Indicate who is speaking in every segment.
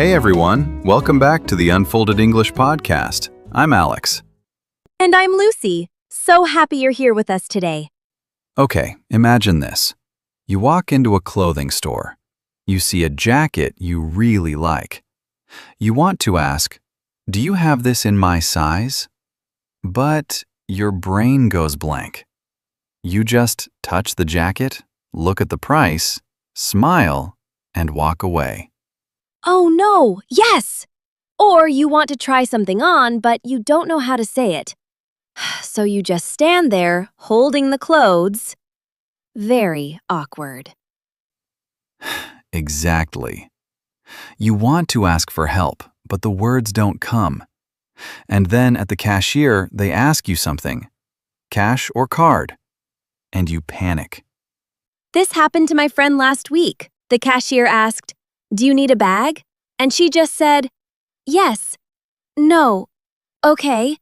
Speaker 1: Hey everyone, welcome back to the Unfolded English podcast. I'm Alex.
Speaker 2: And I'm Lucy. So happy you're here with us today.
Speaker 1: Okay, imagine this. You walk into a clothing store. You see a jacket you really like. You want to ask, "Do you have this in my size?" But your brain goes blank. You just touch the jacket, look at the price, smile, and walk away.
Speaker 2: Oh no, yes! Or you want to try something on, but you don't know how to say it. So you just stand there, holding the clothes. Very awkward.
Speaker 1: Exactly. You want to ask for help, but the words don't come. And then at the cashier, they ask you something, cash or card, and you panic.
Speaker 2: This happened to my friend last week. The cashier asked, "Do you need a bag?" And she just said, "Yes, no, okay."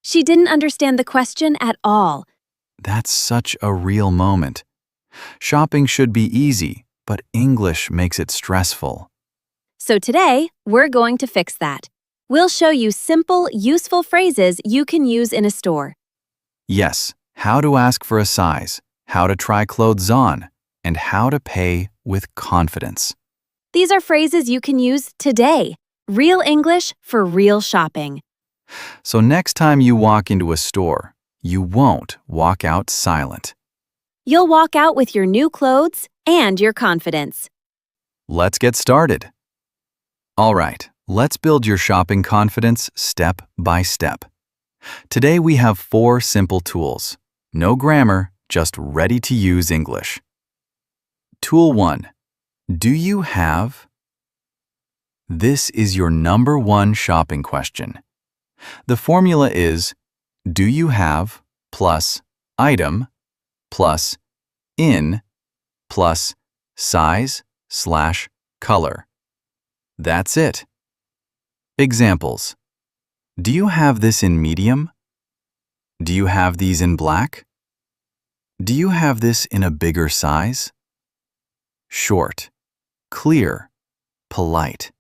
Speaker 2: She didn't understand the question at all.
Speaker 1: That's such a real moment. Shopping should be easy, but English makes it stressful.
Speaker 2: So today, we're going to fix that. We'll show you simple, useful phrases you can use in a store.
Speaker 1: Yes, how to ask for a size, how to try clothes on, and how to pay with confidence.
Speaker 2: These are phrases you can use today. Real English for real shopping.
Speaker 1: So next time you walk into a store, you won't walk out silent.
Speaker 2: You'll walk out with your new clothes and your confidence.
Speaker 1: Let's get started. All right, let's build your shopping confidence step by step. Today we have 4 simple tools. No grammar, just ready-to-use English. Tool 1. Do you have? This is your number 1 shopping question. The formula is do you have plus item plus in plus size/color. That's it. Examples. Do you have this in medium? Do you have these in black? Do you have this in a bigger size? Short, clear, polite.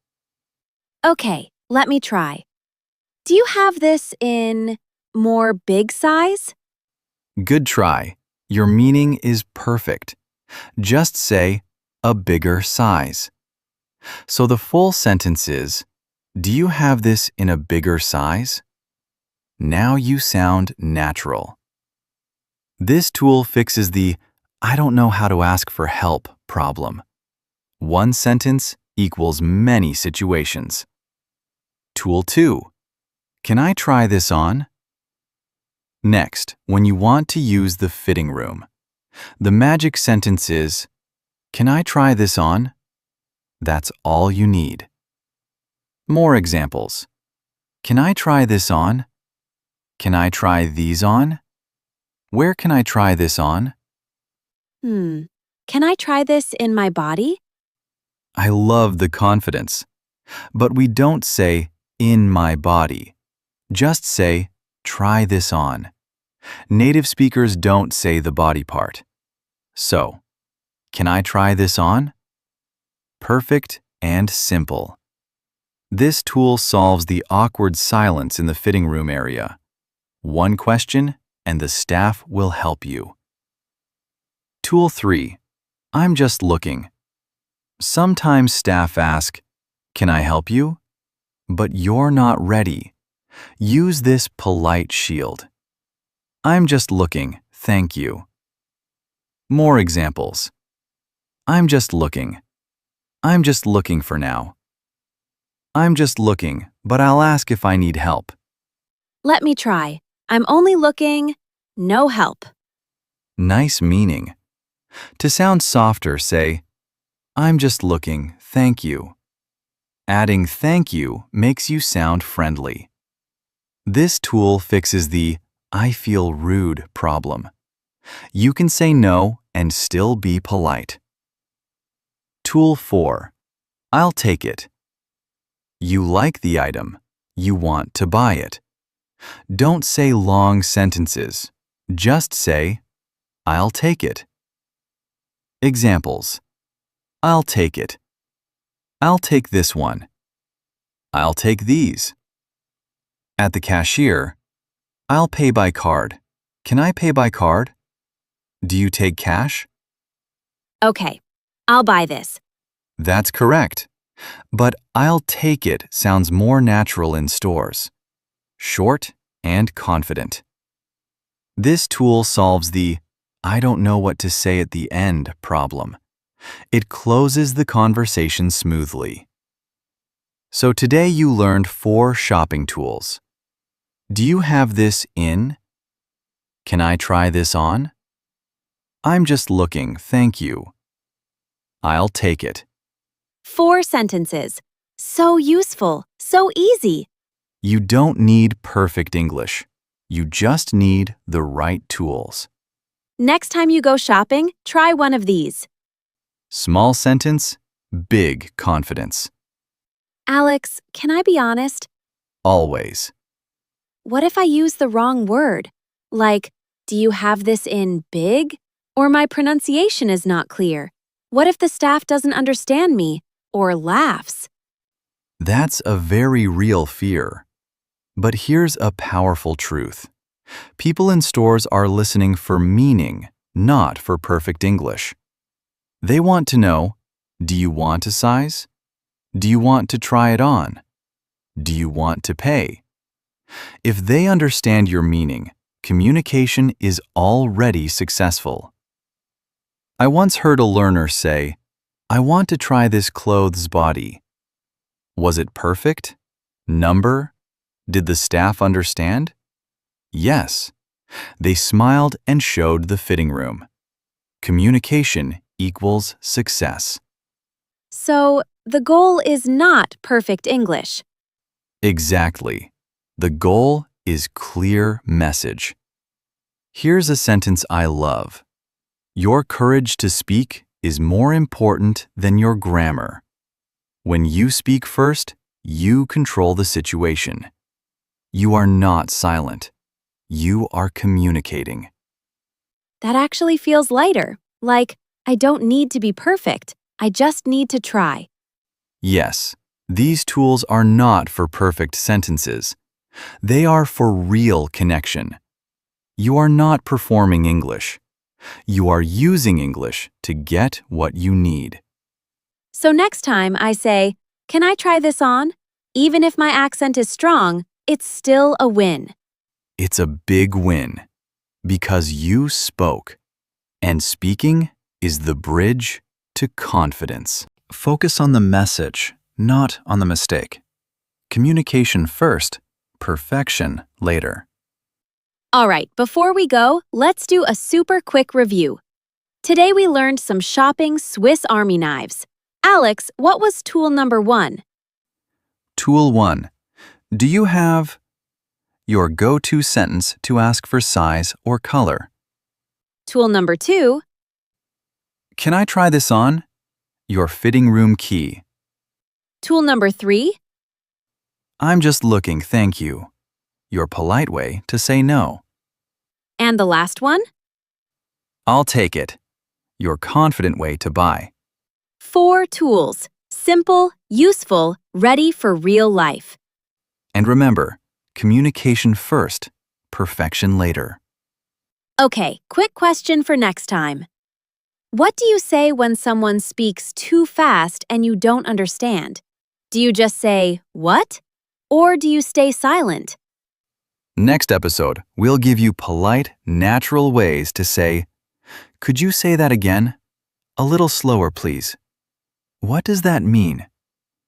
Speaker 2: Okay, let me try. Do you have this in more big size?
Speaker 1: Good try. Your meaning is perfect. Just say a bigger size. So the full sentence is, do you have this in a bigger size? Now you sound natural. This tool fixes the I don't know how to ask for help problem. One sentence equals many situations. Tool 2. Can I try this on? Next, when you want to use the fitting room, the magic sentence is, can I try this on? That's all you need. More examples. Can I try this on? Can I try these on? Where can I try this on?
Speaker 2: Can I try this in my body?
Speaker 1: I love the confidence. But we don't say, in my body. Just say, try this on. Native speakers don't say the body part. So, can I try this on? Perfect and simple. This tool solves the awkward silence in the fitting room area. One question, and the staff will help you. Tool 3. I'm just looking. Sometimes staff ask, can I help you? But you're not ready. Use this polite shield. I'm just looking, thank you. More examples. I'm just looking. I'm just looking for now. I'm just looking, but I'll ask if I need help.
Speaker 2: Let me try. I'm only looking. No help.
Speaker 1: Nice meaning. To sound softer, say, I'm just looking, thank you. Adding thank you makes you sound friendly. This tool fixes the I feel rude problem. You can say no and still be polite. Tool 4. I'll take it. You like the item. You want to buy it. Don't say long sentences. Just say, I'll take it. Examples. I'll take it. I'll take this one. I'll take these. At the cashier, I'll pay by card. Can I pay by card? Do you take cash?
Speaker 2: Okay, I'll buy this.
Speaker 1: That's correct. But I'll take it sounds more natural in stores. Short and confident. This tool solves the I don't know what to say at the end problem. It closes the conversation smoothly. So today you learned 4 shopping tools. Do you have this in? Can I try this on? I'm just looking, thank you. I'll take it.
Speaker 2: 4 sentences. So useful, so easy.
Speaker 1: You don't need perfect English. You just need the right tools.
Speaker 2: Next time you go shopping, try one of these.
Speaker 1: Small sentence, big confidence.
Speaker 2: Alex, can I be honest?
Speaker 1: Always.
Speaker 2: What if I use the wrong word? Like, do you have this in big? Or my pronunciation is not clear. What if the staff doesn't understand me or laughs?
Speaker 1: That's a very real fear. But here's a powerful truth. People in stores are listening for meaning, not for perfect English. They want to know, do you want a size? Do you want to try it on? Do you want to pay? If they understand your meaning, communication is already successful. I once heard a learner say, I want to try this clothes body. Was it perfect? Number? Did the staff understand? Yes. They smiled and showed the fitting room. Communication equals success.
Speaker 2: So, the goal is not perfect English.
Speaker 1: Exactly. The goal is clear message. Here's a sentence I love. Your courage to speak is more important than your grammar. When you speak first, you control the situation. You are not silent. You are communicating.
Speaker 2: That actually feels lighter. Like, I don't need to be perfect. I just need to try.
Speaker 1: Yes, these tools are not for perfect sentences. They are for real connection. You are not performing English. You are using English to get what you need.
Speaker 2: So next time I say, can I try this on? Even if my accent is strong, it's still a win.
Speaker 1: It's a big win because you spoke, and speaking is the bridge to confidence. Focus on the message, not on the mistake. Communication first, perfection later.
Speaker 2: All right, before we go, let's do a super quick review. Today we learned some shopping Swiss Army knives. Alex, what was tool number 1?
Speaker 1: Tool 1. Do you have your go-to sentence to ask for size or color?
Speaker 2: Tool number 2.
Speaker 1: Can I try this on? Your fitting room key.
Speaker 2: Tool number 3.
Speaker 1: I'm just looking, thank you. Your polite way to say no.
Speaker 2: And the last one?
Speaker 1: I'll take it. Your confident way to buy.
Speaker 2: 4 tools. Simple, useful, ready for real life.
Speaker 1: And remember, communication first, perfection later.
Speaker 2: Okay, quick question for next time. What do you say when someone speaks too fast and you don't understand? Do you just say, what? Or do you stay silent?
Speaker 1: Next episode, we'll give you polite, natural ways to say, could you say that again? A little slower, please. What does that mean?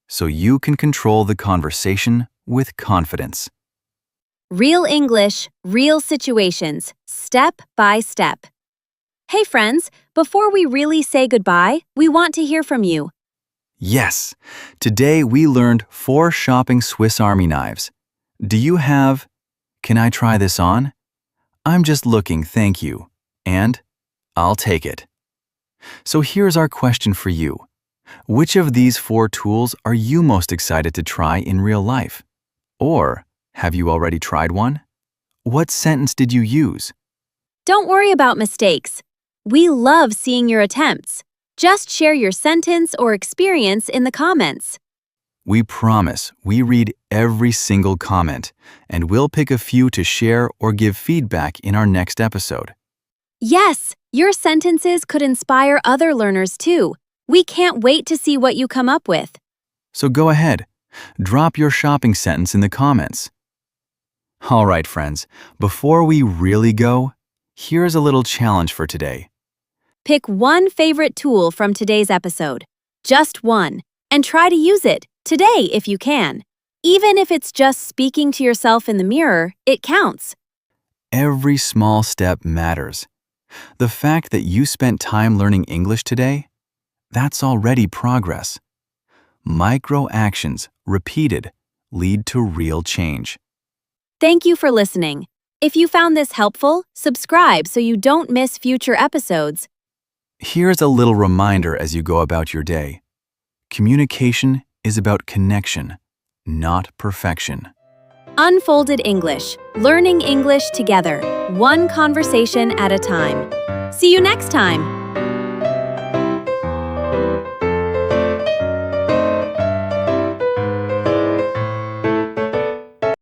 Speaker 1: So you can control the conversation with confidence.
Speaker 2: Real English, real situations, step by step. Hey friends, before we really say goodbye, we want to hear from you.
Speaker 1: Yes, today we learned 4 shopping Swiss Army knives. Do you have, can I try this on? I'm just looking, thank you. And I'll take it. So here's our question for you. Which of these 4 tools are you most excited to try in real life? Or have you already tried one? What sentence did you use?
Speaker 2: Don't worry about mistakes. We love seeing your attempts. Just share your sentence or experience in the comments.
Speaker 1: We promise we read every single comment, and we'll pick a few to share or give feedback in our next episode.
Speaker 2: Yes, your sentences could inspire other learners too. We can't wait to see what you come up with.
Speaker 1: So go ahead, drop your shopping sentence in the comments. All right, friends, before we really go, here's a little challenge for today.
Speaker 2: Pick one favorite tool from today's episode, just one, and try to use it today if you can. Even if it's just speaking to yourself in the mirror, it counts.
Speaker 1: Every small step matters. The fact that you spent time learning English today, that's already progress. Micro actions, repeated, lead to real change.
Speaker 2: Thank you for listening. If you found this helpful, subscribe so you don't miss future episodes.
Speaker 1: Here's a little reminder as you go about your day. Communication is about connection, not perfection.
Speaker 2: Unfolded English, learning English together, one conversation at a time. See you next time.